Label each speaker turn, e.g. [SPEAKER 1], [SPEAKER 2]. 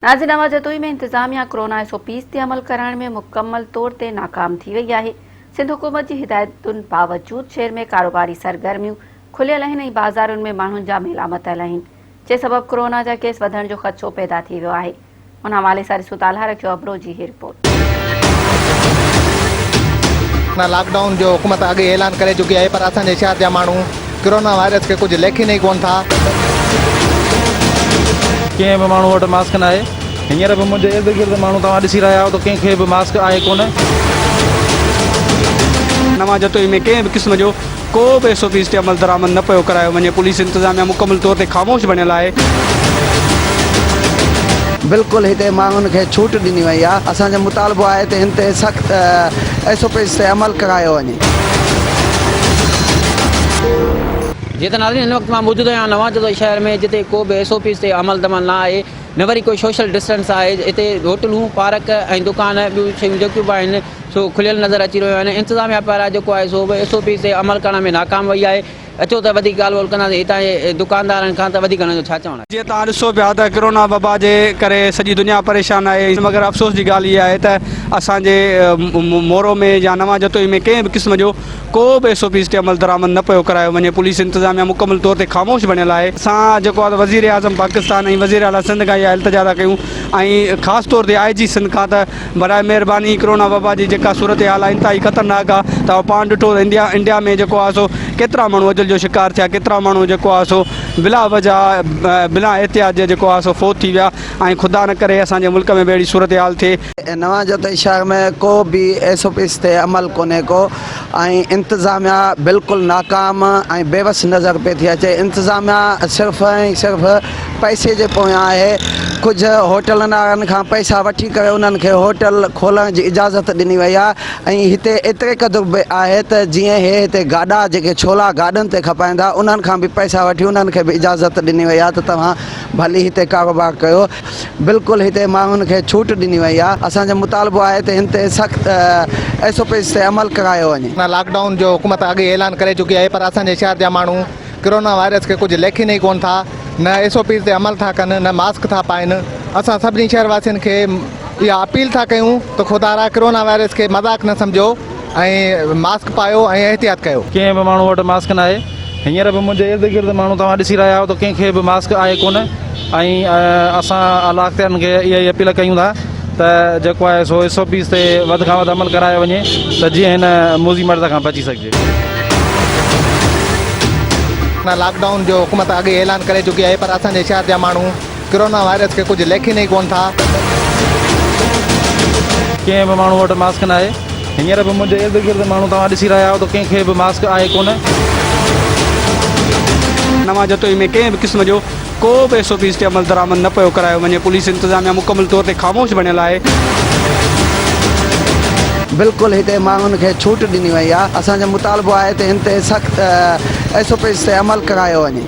[SPEAKER 1] नाज़रीन, नवां जतोई में इंतजामिया कोरोना SOPs ते अमल करण में मुकम्मल तौर ते नाकाम थी वई आहे। सिंध हुकूमत जी हिदायतुनि बावजूद शहर में कारोबारी सरगर्मियूं खुलियल आहिनि ऐं बाज़ारुनि में माण्हुनि जा मेला मतल आहिनि, जे सबबु कोरोना जा केस वधण जो ख़दशो पैदा थी वियो आहे। उन हवाले सां ॾिसूं तालहा रखियो अबरो जी ही रिपोर्ट।
[SPEAKER 2] लॉकडाउन जो हुकूमत आगे ऐलान करे चुकी है, पर असांजे शहर जा माण्हू कोरोना वायरस के कुछ लेखी नहीं कोन था।
[SPEAKER 3] कें भी माण्हू वटि मास्क न आहे। हींअर बि मुंहिंजे इर्द गिर्द माण्हू तव्हां ॾिसी रहिया आहियो त कंहिंखे बि मास्क आहे कोन।
[SPEAKER 4] नवां जतोई में कंहिं बि क़िस्म जो को बि SOPs ते अमल दरामद न पियो करायो वञे। पुलिस इंतज़ामिया मुकम्मल तौर ते ख़ामोश बणियल आहे।
[SPEAKER 5] बिल्कुलु हिते माण्हुनि खे छूट ॾिनी वई आहे। असांजो मुतालबो आहे त हिन ते सख़्तु SOPs ते अमल करायो वञे।
[SPEAKER 6] जी त नाज़रीन, हिन वक़्तु मां मौजूदु आहियां नवां जतोई शहर में, जिते को बि SOPs ते अमल दमल न आहे, न वरी कोई सोशल डिस्टेंस आहे। हिते होटलूं, पार्क ऐं दुकान ॿियूं शयूं जेकियूं बि आहिनि सो खुलियल नज़र अची रहियूं आहिनि। इंतज़ामिया पारां जेको आहे सो बि SOPs ते अमल करण में नाकाम वई आहे। अचो त वधीक ॻाल्हि ॿोल कंदासीं हितां जे दुकानदारनि खां, त वधीक हुननि जो छा चवणु आहे।
[SPEAKER 4] जीअं तव्हां ॾिसो पिया त कोरोना वबा जे करे सॼी दुनिया परेशान आहे, मगर अफ़सोस जी ॻाल्हि इहा आहे त असांजे मोरो में या नवां जतोई में कंहिं बि क़िस्म जो को बि SOPs ते अमल दरामद न पियो करायो वञे। पुलिस इंतज़ामिया मुकम्मल तौर ते ख़ामोश बणियल आहे। असां जेको आहे वज़ीर आज़म पाकिस्तान ऐं वज़ीर आला सिंध खां इहा इल्तिजा था कयूं, ऐं ख़ासि तौर ते IG सिंध खां त बराए महिरबानी कोरोना वबा जी जेका सूरत हाल आहे इंतिहाई ख़तरनाक आहे। त पाण ॾिठो त इंडिया में जेको आहे सो केतिरा माण्हू अजल जो शिकार थिया, केतिरा माण्हू जेको आहे सो बिला वजह बिना एहतियात जे जेको आहे सो फ़ौत थी विया। ऐं ख़ुदा न करे असांजे मुल्क में बि अहिड़ी सूरत हाल थिए।
[SPEAKER 5] नवां जतोई शहर में को बि SOPs ते अमल कोन्हे को, ऐं इंतज़ामिया बिल्कुलु नाकाम ऐं बेवस नज़र पई थी अचे। इंतज़ामिया सिर्फ़ु ऐं सिर्फ़ु पैसे जे पोयां आहे। कुझु होटलनि वारनि खां पैसा वठी करे उन्हनि खे होटल खोलण जी इजाज़त ॾिनी वई आहे। ऐं हिते एतिरे क़दुरु बि आहे त जीअं हिते गाॾा जेके छोला गाॾनि ते खपाइनि था, उन्हनि खां बि पैसा वठी उन्हनि खे बि इजाज़त ॾिनी वई आहे त तव्हां भली हिते कारोबार कयो। बिल्कुलु हिते माण्हुनि खे छूट ॾिनी वई आहे। असांजो मुतालबो आहे त हिन ते सख़्तु SOPs ते अमल करायो वञे।
[SPEAKER 2] लॉकडाउन जो हुकूमत आगे ऐलान करे चुकी है, पर असांजे शहर जा माण्हू कोरोना वायरस के कुछ लेखी नहीं कोन था, न SOPs ते अमल था कनि, न मास्क था पाइनि। असां सभिनी शहरवासियुनि खे इहा अपील था कयूं त खुदारा कोरोना वायरस के मज़ाक न सम्झो ऐं मास्क पायो ऐं एहतियात कयो।
[SPEAKER 3] कंहिं बि माण्हू वटि मास्क न आहे। हींअर बि मुंहिंजे इर्द गिर्द माण्हू तव्हां ॾिसी रहिया आहियो त कंहिंखे बि मास्क आहे कोन। ऐं असां आला अख़्तियारनि खे इहा ई अपील कयूं था त जेको आहे सो SOPs ते वधि खां वधि अमल करायो वञे, त जीअं हिन मुज़ी मर्द खां बची सघिजे।
[SPEAKER 2] लॉकडाउन जो हुकूमत आगे ऐलान करे चुकी है, पर असांजे शहर जा माण्हू कोरोना वायरस के कुछ लेखी नहीं कोन था।
[SPEAKER 3] कंहिं बि माण्हू वटि मास्क न आहे। हींअर बि मुंहिंजे इर्द गिर्द माण्हू तव्हां ॾिसी रहिया आहियो त कंहिंखे बि मास्क आहे कोन।
[SPEAKER 4] नवां जतोई में कंहिं बि क़िस्म जो को बि SOPs ते अमल दरामद न पियो करायो वञे। पुलिस इंतज़ामिया मुकम्मल तौर ते ख़ामोश बणियल आहे।
[SPEAKER 5] बिल्कुलु हिते माण्हुनि खे छूट ॾिनी वई आहे। असांजो मुतालबो आहे त हिन ते सख़्तु SOPs ते अमल करायो वञे।